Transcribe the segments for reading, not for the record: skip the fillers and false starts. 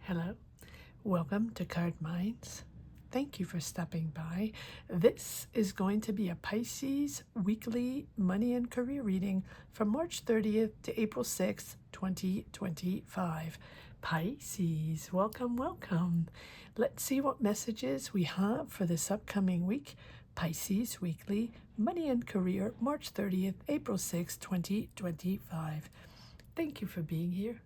Hello, welcome to Card Minds. Thank you for stopping by. This is going to be a Pisces weekly money and career reading from March 30th to April 6th, 2025. Pisces, welcome, welcome. Let's see what messages we have for this upcoming week. Pisces weekly money and career, March 30th, April 6th, 2025. Thank you for being here.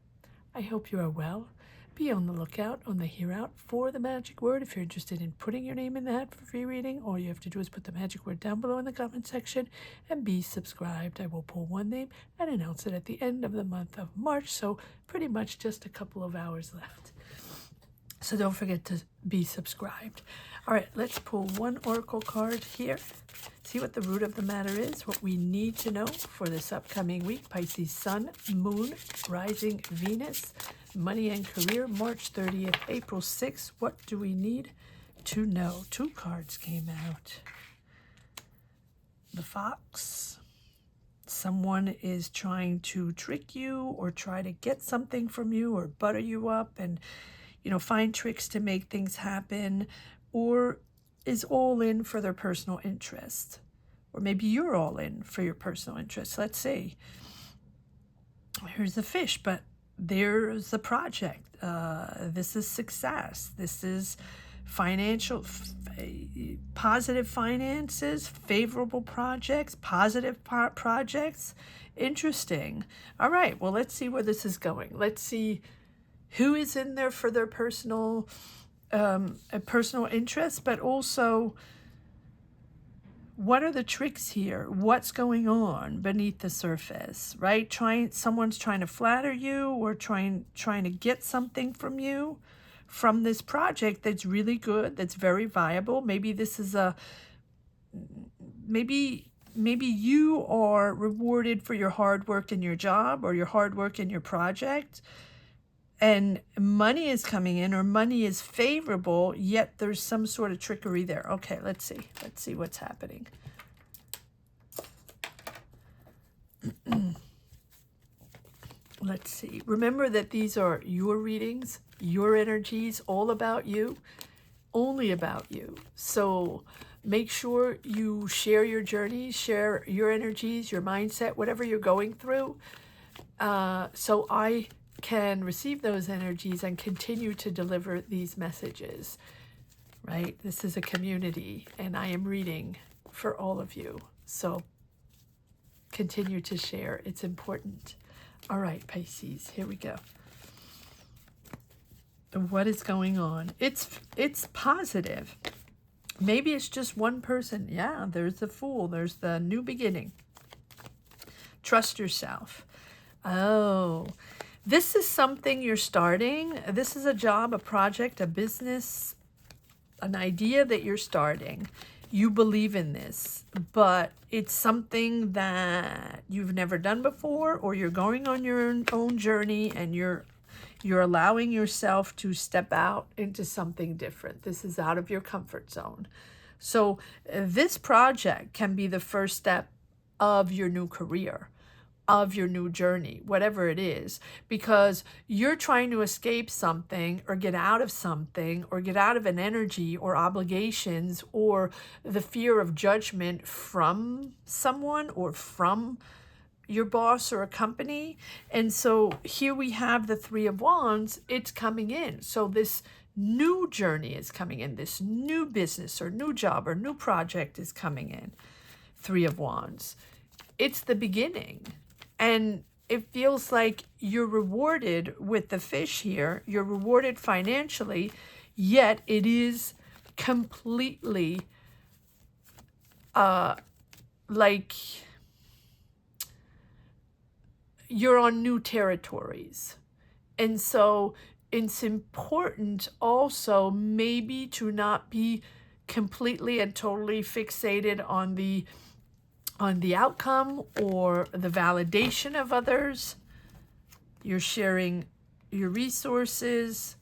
I hope you are well. Be on the lookout on the here out for the magic word. If you're interested in putting your name in the hat for free reading, all you have to do is put the magic word down below in the comment section and be subscribed. I will pull one name and announce it at the end of the month of March, so pretty much just a couple of hours left. So don't forget to be subscribed. All right, let's pull one oracle card here. See what the root of the matter is, what we need to know for this upcoming week. Pisces Sun, Moon, Rising Venus, money and career, March 30th, April 6th. What do we need to know? Two cards came out. The Fox. Someone is trying to trick you or try to get something from you or butter you up and find tricks to make things happen, or is all in for their personal interest. Or maybe you're all in for your personal interest. Let's see. Here's the fish, but there's the project. This is success. This is financial, positive finances, favorable projects, positive projects. Interesting. All right, well, let's see where this is going. Let's see who is in there for their personal interest, but also what are the tricks here? What's going on beneath the surface, right? Someone's trying to flatter you or trying to get something from you from this project that's really good, that's very viable. Maybe this is maybe you are rewarded for your hard work in your job or your hard work in your project, and money is coming in or money is favorable, yet there's some sort of trickery there. Okay, let's see what's happening. Let's see. Remember that these are your readings, your energies, all about you, only about you. So make sure you share your journeys, share your energies, your mindset, whatever you're going through, so I can receive those energies and continue to deliver these messages, right? This is a community and I am reading for all of you. So continue to share. It's important. All right, Pisces, here we go. What is going on? It's positive. Maybe it's just one person. Yeah, there's the Fool. There's the new beginning. Trust yourself. Oh, this is something you're starting. This is a job, a project, a business, an idea that you're starting. You believe in this, but it's something that you've never done before, or you're going on your own journey and you're allowing yourself to step out into something different. This is out of your comfort zone. So this project can be the first step of your new career, of your new journey, whatever it is, because you're trying to escape something or get out of something or get out of an energy or obligations or the fear of judgment from someone or from your boss or a company. And so here we have the Three of Wands. It's coming in. So this new journey is coming in. This new business or new job or new project is coming in. Three of Wands. It's the beginning. And it feels like you're rewarded with the fish here. You're rewarded financially, yet it is completely like you're on new territories. And so it's important also maybe to not be completely and totally fixated on the outcome or the validation of others. You're sharing your resources.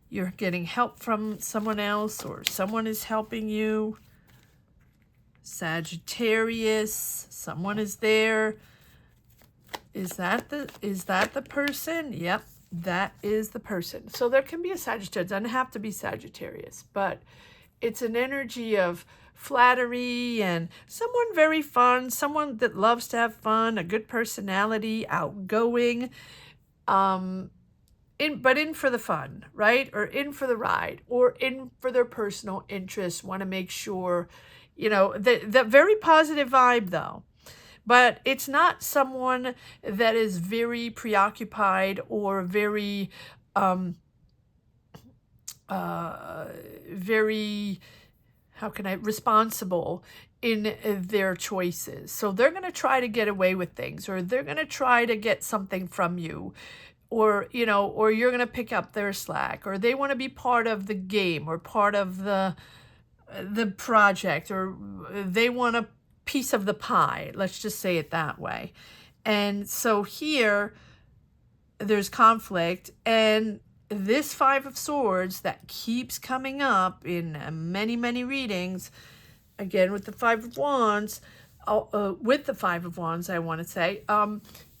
You're getting help from someone else or someone is helping you. Sagittarius, someone is there. Is that the person? Yep. That is the person. So there can be a Sagittarius. It doesn't have to be Sagittarius, but it's an energy of flattery and someone very fun, someone that loves to have fun, a good personality, outgoing, but in for the fun, right? Or in for the ride, or in for their personal interests, want to make sure, the very positive vibe though. But it's not someone that is very preoccupied or very, very, responsible in their choices. So they're going to try to get away with things, or they're going to try to get something from you, or, or you're going to pick up their slack, or they want to be part of the game or part of the project, or they want a piece of the pie. Let's just say it that way. And so here there's conflict, and this Five of Swords that keeps coming up in many, many readings, again with the Five of Wands, I want to say,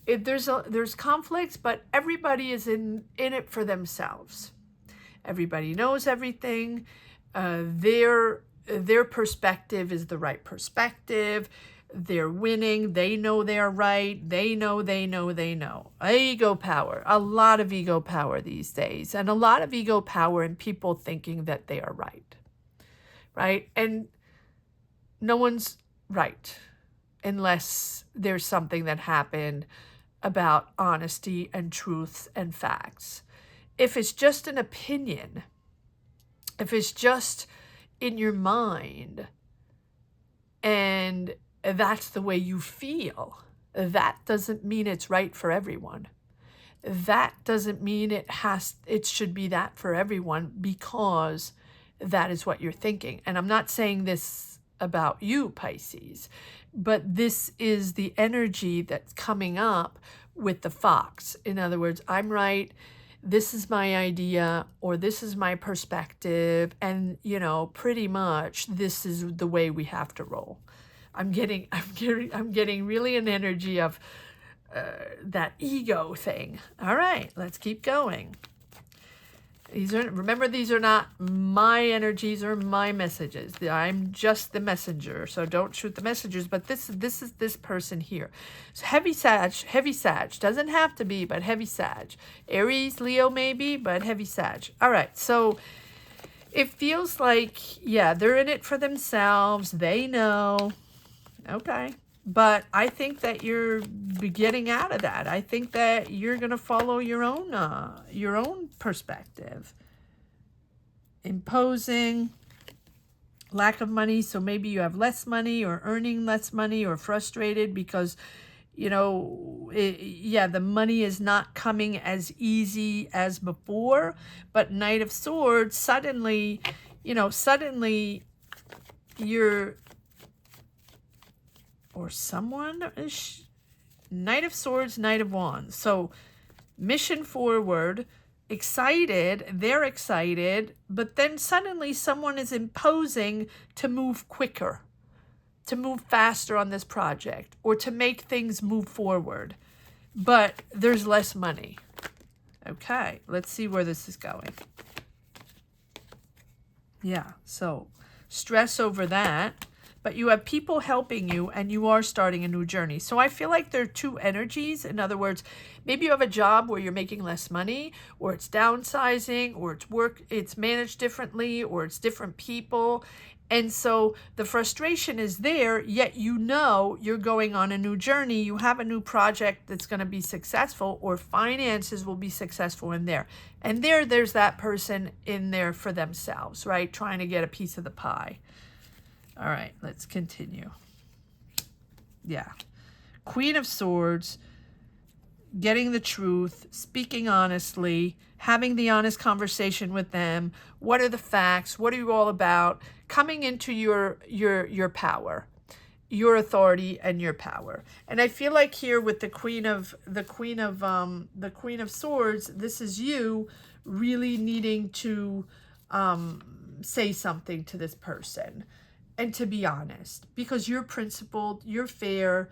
there's conflicts, but everybody is in it for themselves. Everybody knows everything. Their perspective is the right perspective. They're winning. They know they're right. They know. Ego power. A lot of ego power these days. And a lot of ego power in people thinking that they are right. Right? And no one's right unless there's something that happened about honesty and truth and facts. If it's just an opinion, if it's just in your mind, and that's the way you feel, that doesn't mean it's right for everyone. That doesn't mean it should be that for everyone, because that is what you're thinking. And I'm not saying this about you, Pisces, but this is the energy that's coming up with the fox. In other words, I'm right, this is my idea, or this is my perspective, and pretty much this is the way we have to roll. I'm getting really an energy of that ego thing. All right, let's keep going. Remember, these are not my energies or my messages. I'm just the messenger, so don't shoot the messengers. But this is this person here. So heavy Sag. Doesn't have to be, but heavy Sag. Aries, Leo maybe, but heavy Sag. All right, so it feels like, yeah, they're in it for themselves. They know. Okay. But I think that you're getting out of that. I think that you're going to follow your own perspective. Imposing, lack of money. So maybe you have less money, or earning less money, or frustrated because, the money is not coming as easy as before. But Knight of Swords, suddenly you're, or someone is Knight of Swords, Knight of Wands. So mission forward, excited, they're excited, but then suddenly someone is imposing to move quicker, to move faster on this project, or to make things move forward. But there's less money. Okay, let's see where this is going. Yeah, so stress over that. But you have people helping you, and you are starting a new journey. So I feel like there are two energies. In other words, maybe you have a job where you're making less money, or it's downsizing, or it's managed differently, or it's different people. And so the frustration is there, yet you're going on a new journey. You have a new project that's going to be successful, or finances will be successful in there. And there's that person in there for themselves, right? Trying to get a piece of the pie. All right, let's continue. Yeah. Queen of Swords, getting the truth, speaking honestly, having the honest conversation with them. What are the facts? What are you all about? Coming into your power, your authority, and your power. And I feel like here with the Queen of Swords, this is you really needing to say something to this person. And to be honest, because you're principled, you're fair,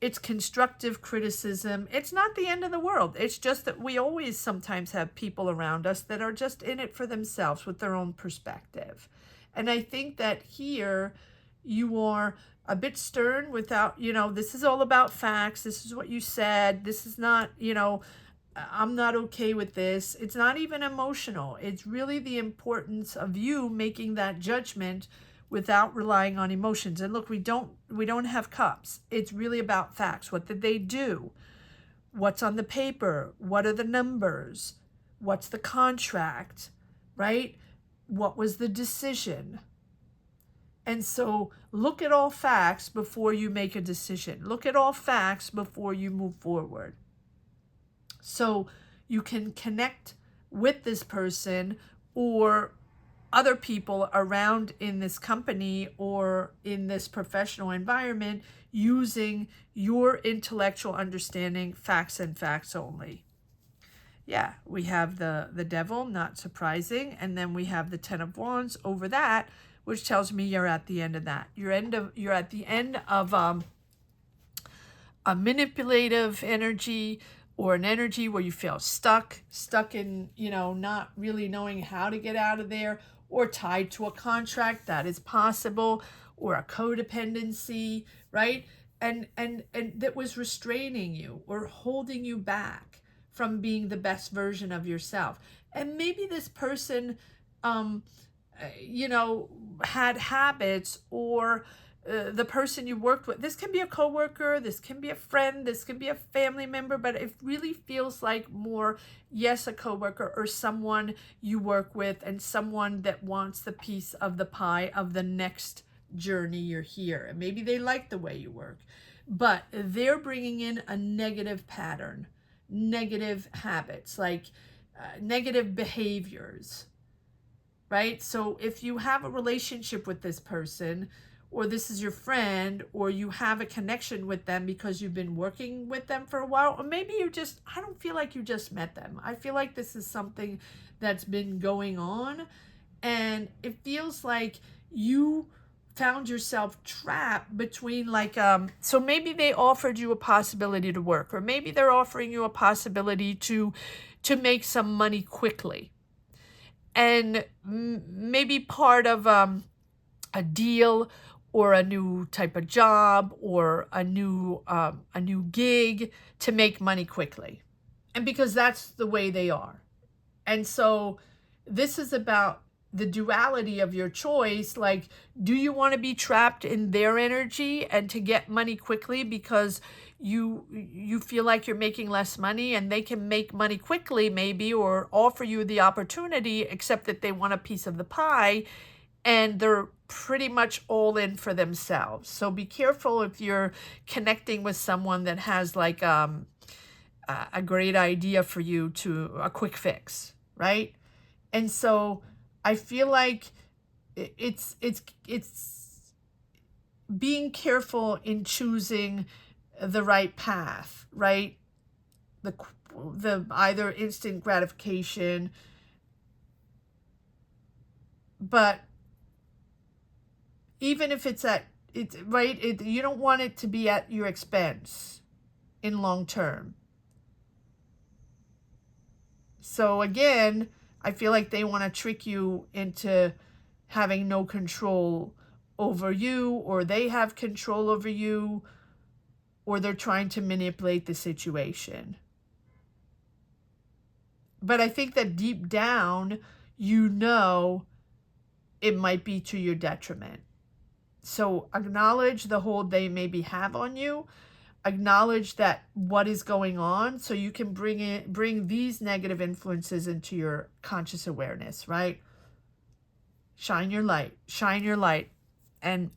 It's constructive criticism. It's not the end of the world. It's just that we always sometimes have people around us that are just in it for themselves with their own perspective. And I think that here you are a bit stern without, this is all about facts. This is what you said. This is not, I'm not okay with this. It's not even emotional. It's really the importance of you making that judgment without relying on emotions. And look, we don't have cups. It's really about facts. What did they do? What's on the paper? What are the numbers? What's the contract? Right? What was the decision? And so look at all facts before you make a decision. Look at all facts before you move forward. So you can connect with this person or other people around in this company or in this professional environment using your intellectual understanding, facts and facts only. Yeah, we have the devil, not surprising. And then we have the 10 of Wands over that, which tells me you're at the end of that. You're at the end of a manipulative energy, or an energy where you feel stuck in, not really knowing how to get out of there, or tied to a contract. That is possible, or a codependency, right? And that was restraining you or holding you back from being the best version of yourself. And maybe this person, had habits, or the person you worked with. This can be a coworker, this can be a friend, this can be a family member, but it really feels like more, yes, a coworker or someone you work with, and someone that wants the piece of the pie of the next journey you're here. And maybe they like the way you work, but they're bringing in a negative pattern, negative habits, like negative behaviors, right? So if you have a relationship with this person, or this is your friend, or you have a connection with them because you've been working with them for a while, or maybe I don't feel like you just met them. I feel like this is something that's been going on, and it feels like you found yourself trapped between so maybe they offered you a possibility to work, or maybe they're offering you a possibility to make some money quickly. And maybe part of a deal, or a new type of job, or a new gig to make money quickly. And because that's the way they are. And so this is about the duality of your choice. Like, do you want to be trapped in their energy and to get money quickly because you feel like you're making less money, and they can make money quickly maybe, or offer you the opportunity, except that they want a piece of the pie, and they're pretty much all in for themselves. So be careful if you're connecting with someone that has a great idea for you, to a quick fix, right? And so I feel like it's being careful in choosing the right path, right? The either instant gratification, but even if it's you don't want it to be at your expense in long term. So again, I feel like they want to trick you into having no control over you, or they have control over you, or they're trying to manipulate the situation. But I think that deep down, it might be to your detriment. So acknowledge the hold they maybe have on you. Acknowledge that what is going on, so you can bring these negative influences into your conscious awareness, right? Shine your light. And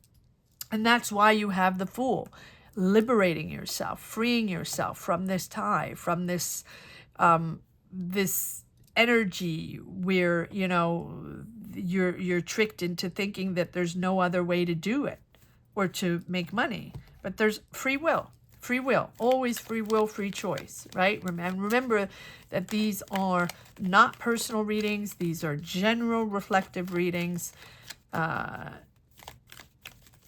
that's why you have the Fool, liberating yourself, freeing yourself from this tie, from this this energy where you're tricked into thinking that there's no other way to do it or to make money. But there's free will, always free will, free choice, right? And remember that these are not personal readings. These are general reflective readings.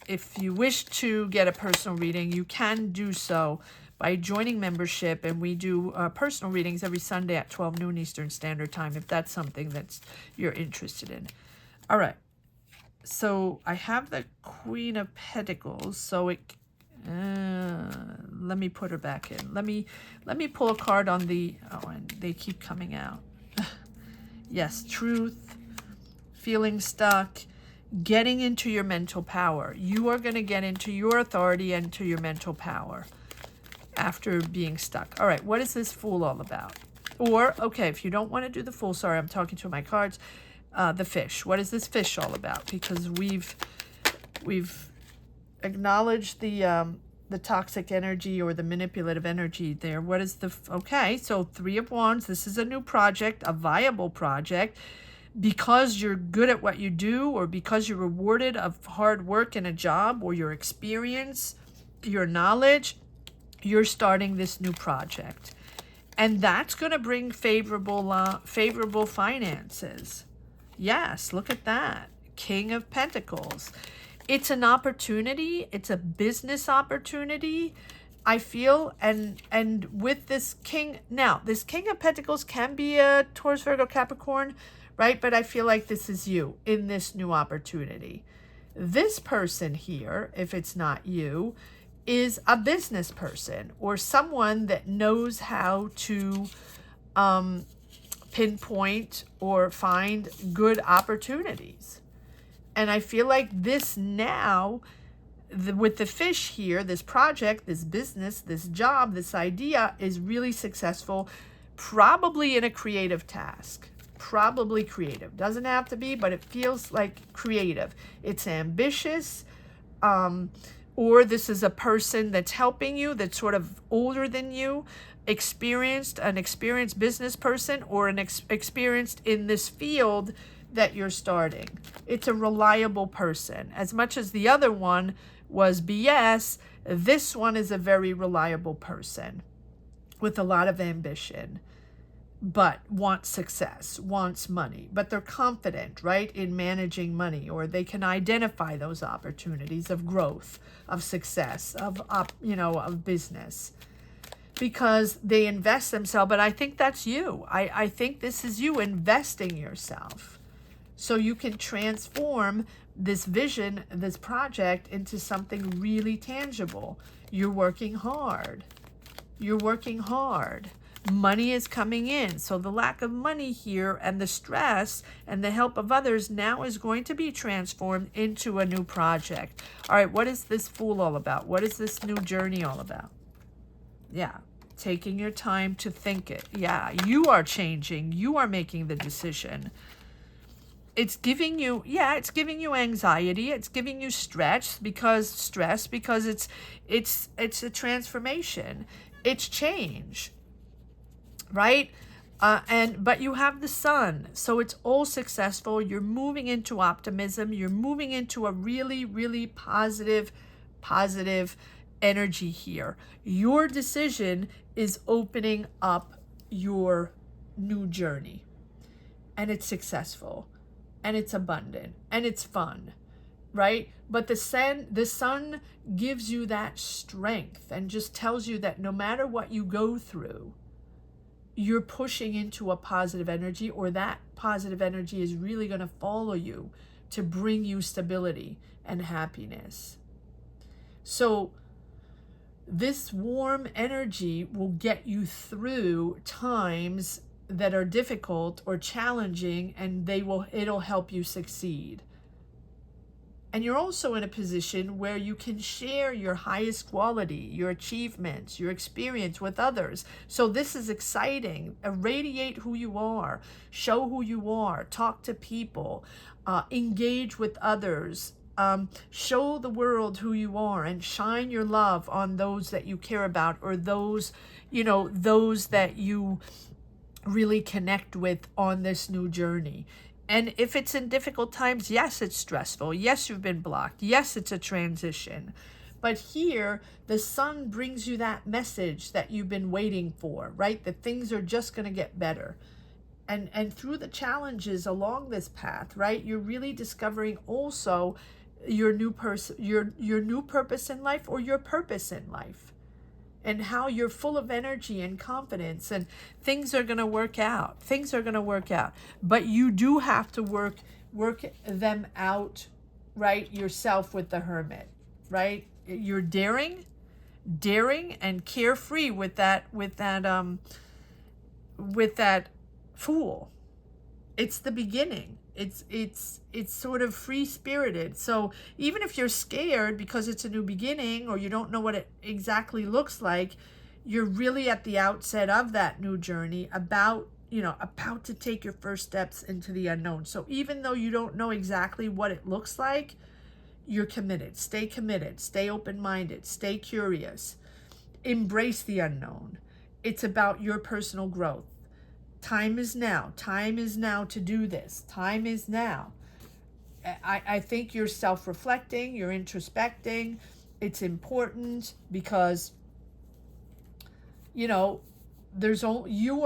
if you wish to get a personal reading, you can do so by joining membership, and we do personal readings every Sunday at 12 noon Eastern Standard Time, if that's something that you're interested in. All right. So I have the Queen of Pentacles, so it... let me put her back in. Let me pull a card on the... Oh, and they keep coming out. Yes, truth, feeling stuck, getting into your mental power. You are going to get into your authority and to your mental power after being stuck. All right, what is this Fool all about? Or, okay, if you don't want to do the Fool, sorry, I'm talking to my cards, the Fish. What is this Fish all about? Because we've acknowledged the toxic energy or the manipulative energy there. What is the... Okay, so Three of Wands. This is a new project, a viable project. Because you're good at what you do, or because you're rewarded of hard work in a job, or your experience, your knowledge, you're starting this new project. And that's going to bring favorable finances. Yes, look at that. King of Pentacles. It's an opportunity. It's a business opportunity, I feel. And with this King... Now, this King of Pentacles can be a Taurus, Virgo, Capricorn, right? But I feel like this is you in this new opportunity. This person here, if it's not you, is a business person or someone that knows how to pinpoint or find good opportunities. And I feel like this now, with the Fish here, this project, this business, this job, this idea is really successful, probably in a creative task. Probably creative. Doesn't have to be, but it feels like creative. It's ambitious, or this is a person that's helping you, that's sort of older than you, an experienced business person, or an experienced in this field that you're starting. It's a reliable person. As much as the other one was BS, this one is a very reliable person with a lot of ambition, but wants success, wants money, but they're confident, right, in managing money, or they can identify those opportunities of growth, of success, of business, because they invest themselves. But I think that's you. I think this is you investing yourself, so you can transform this vision, this project, into something really tangible. You're working hard. You're working hard. Money is coming in. So the lack of money here and the stress and the help of others now is going to be transformed into a new project. All right, what is this Fool all about? What is this new journey all about? Yeah, taking your time to think it. Yeah, you are changing. You are making the decision. It's giving you, it's giving you anxiety. It's giving you stress because it's a transformation. It's change. Right? But you have the Sun, so it's all successful. You're moving into optimism. You're moving into a really, really positive energy here. Your decision is opening up your new journey, and it's successful, and it's abundant, and it's fun, right? But the sun gives you that strength and just tells you that no matter what you go through, you're pushing into a positive energy, or that positive energy is really going to follow you to bring you stability and happiness. So this warm energy will get you through times that are difficult or challenging, and it'll help you succeed. And you're also in a position where you can share your highest quality, your achievements, your experience with others. So this is exciting. Irradiate who you are, show who you are, talk to people, engage with others, show the world who you are, and shine your love on those that you care about, or those that you really connect with on this new journey. And if it's in difficult times, yes, it's stressful. Yes, you've been blocked. Yes, it's a transition. But here, the Sun brings you that message that you've been waiting for, right? That things are just going to get better. And through the challenges along this path, right, you're really discovering also your new person, your new purpose in life, or your purpose in life, and how you're full of energy and confidence, and things are going to work out. Things are going to work out. But you do have to work them out, right, yourself with the Hermit, right? You're daring and carefree with that Fool. It's the beginning. It's sort of free-spirited. So even if you're scared because it's a new beginning, or you don't know what it exactly looks like, you're really at the outset of that new journey, about to take your first steps into the unknown. So even though you don't know exactly what it looks like, you're committed. Stay open-minded, stay curious, embrace the unknown. It's about your personal growth. Time is now to do this. Time is now. I think you're self-reflecting, you're introspecting. It's important because, you are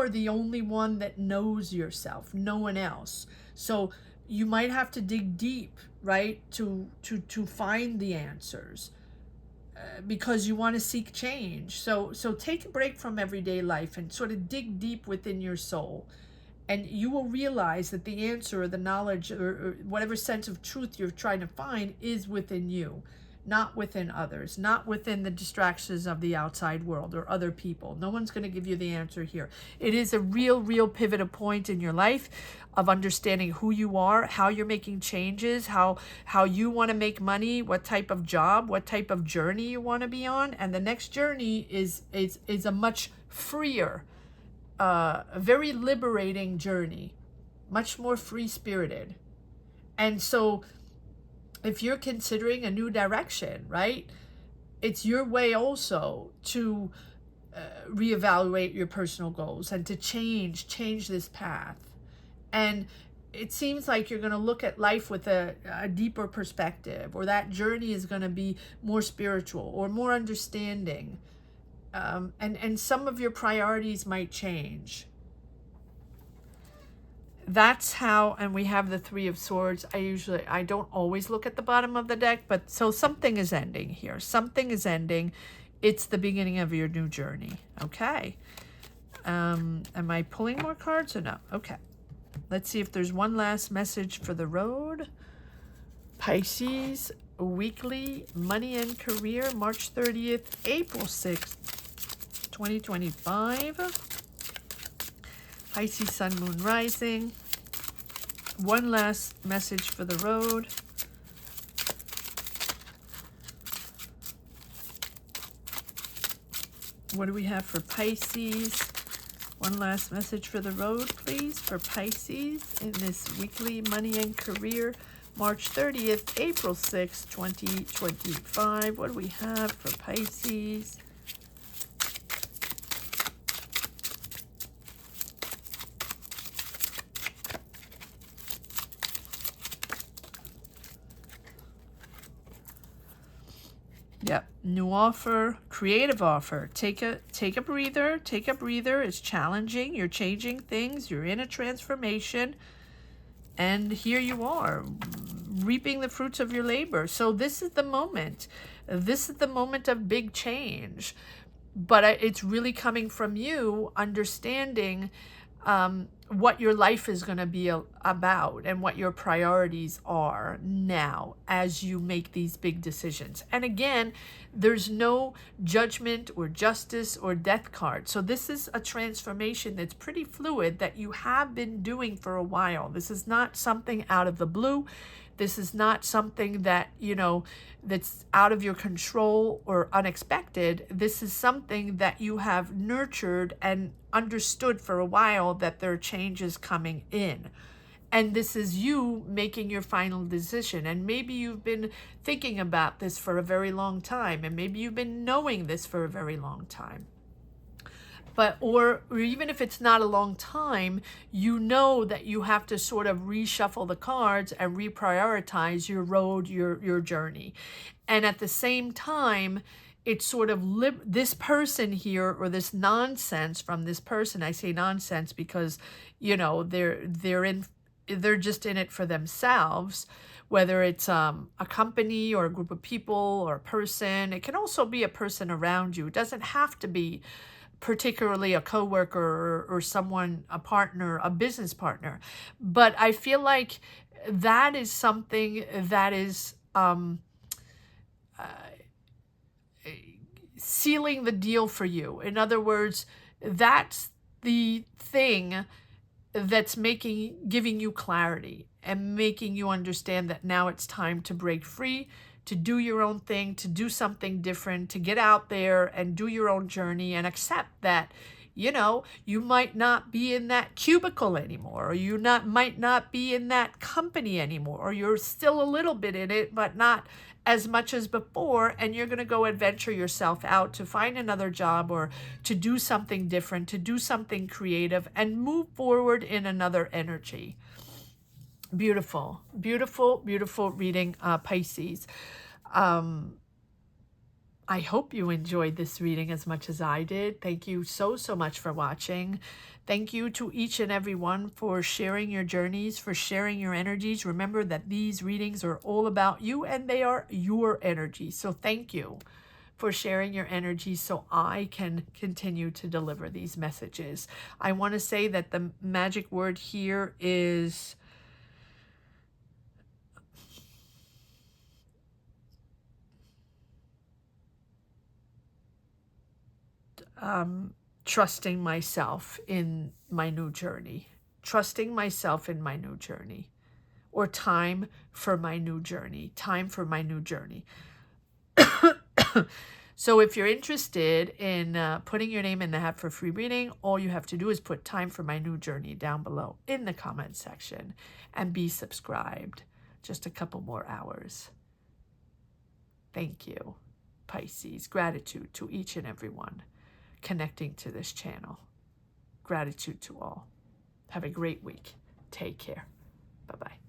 the only one that knows yourself, no one else. So you might have to dig deep, right, to find the answers, because you want to seek change. So take a break from everyday life and sort of dig deep within your soul, and you will realize that the answer, or the knowledge, or whatever sense of truth you're trying to find is within you, not within others, not within the distractions of the outside world or other people. No one's going to give you the answer here. It is a real pivotal point in your life of understanding who you are, how you're making changes, how you want to make money, what type of job, what type of journey you want to be on. And the next journey is a much freer, a very liberating journey, much more free-spirited. And so if you're considering a new direction, right, it's your way also to reevaluate your personal goals and to change this path. And it seems like you're going to look at life with a deeper perspective, or that journey is going to be more spiritual or more understanding. And some of your priorities might change. That's how, and we have the Three of Swords. I don't always look at the bottom of the deck, but so something is ending here. Something is ending. It's the beginning of your new journey. Okay. Am I pulling more cards or no? Okay. Let's see if there's one last message for the road. Pisces, weekly, money and career, March 30th, April 6th, 2025. Pisces, sun, moon, rising. One last message for the road. What do we have for Pisces? One last message for the road, please, for Pisces in this weekly money and career, March 30th, April 6th, 2025. What do we have for Pisces? Yep, new offer, creative offer. Take a breather. Take a breather. It's challenging. You're changing things. You're in a transformation. And here you are, reaping the fruits of your labor. So this is the moment. This is the moment of big change. But it's really coming from you understanding what your life is going to be about and what your priorities are now as you make these big decisions. And again, there's no judgment or justice or death card. So this is a transformation that's pretty fluid that you have been doing for a while. This is not something out of the blue. This is not something that, that's out of your control or unexpected. This is something that you have nurtured and understood for a while, that there are changes coming in. And this is you making your final decision. And maybe you've been thinking about this for a very long time. And maybe you've been knowing this for a very long time. But, or even if it's not a long time, you know that you have to sort of reshuffle the cards and reprioritize your road, your journey. And at the same time, it's sort of this person here, or this nonsense from this person. I say nonsense because, they're in they're just in it for themselves, whether it's a company or a group of people or a person. It can also be a person around you. It doesn't have to be particularly a coworker or someone, a partner, a business partner. But I feel like that is something that is sealing the deal for you. In other words, that's the thing that's giving you clarity and making you understand that now it's time to break free, to do your own thing, to do something different, to get out there and do your own journey and accept that, you know, you might not be in that cubicle anymore, or you might not be in that company anymore, or you're still a little bit in it, but not as much as before, and you're going to go adventure yourself out to find another job or to do something different, to do something creative and move forward in another energy. Beautiful, beautiful, beautiful reading, Pisces. I hope you enjoyed this reading as much as I did. Thank you so, so much for watching. Thank you to each and every one for sharing your journeys, for sharing your energies. Remember that these readings are all about you and they are your energy. So thank you for sharing your energy so I can continue to deliver these messages. I want to say that the magic word here is trusting myself in my new journey, trusting myself in my new journey, or time for my new journey, time for my new journey. So if you're interested in putting your name in the hat for free reading, all you have to do is put time for my new journey down below in the comment section and be subscribed. Just a couple more hours. Thank you, Pisces. Gratitude to each and every one connecting to this channel. Gratitude to all. Have a great week. Take care. Bye-bye.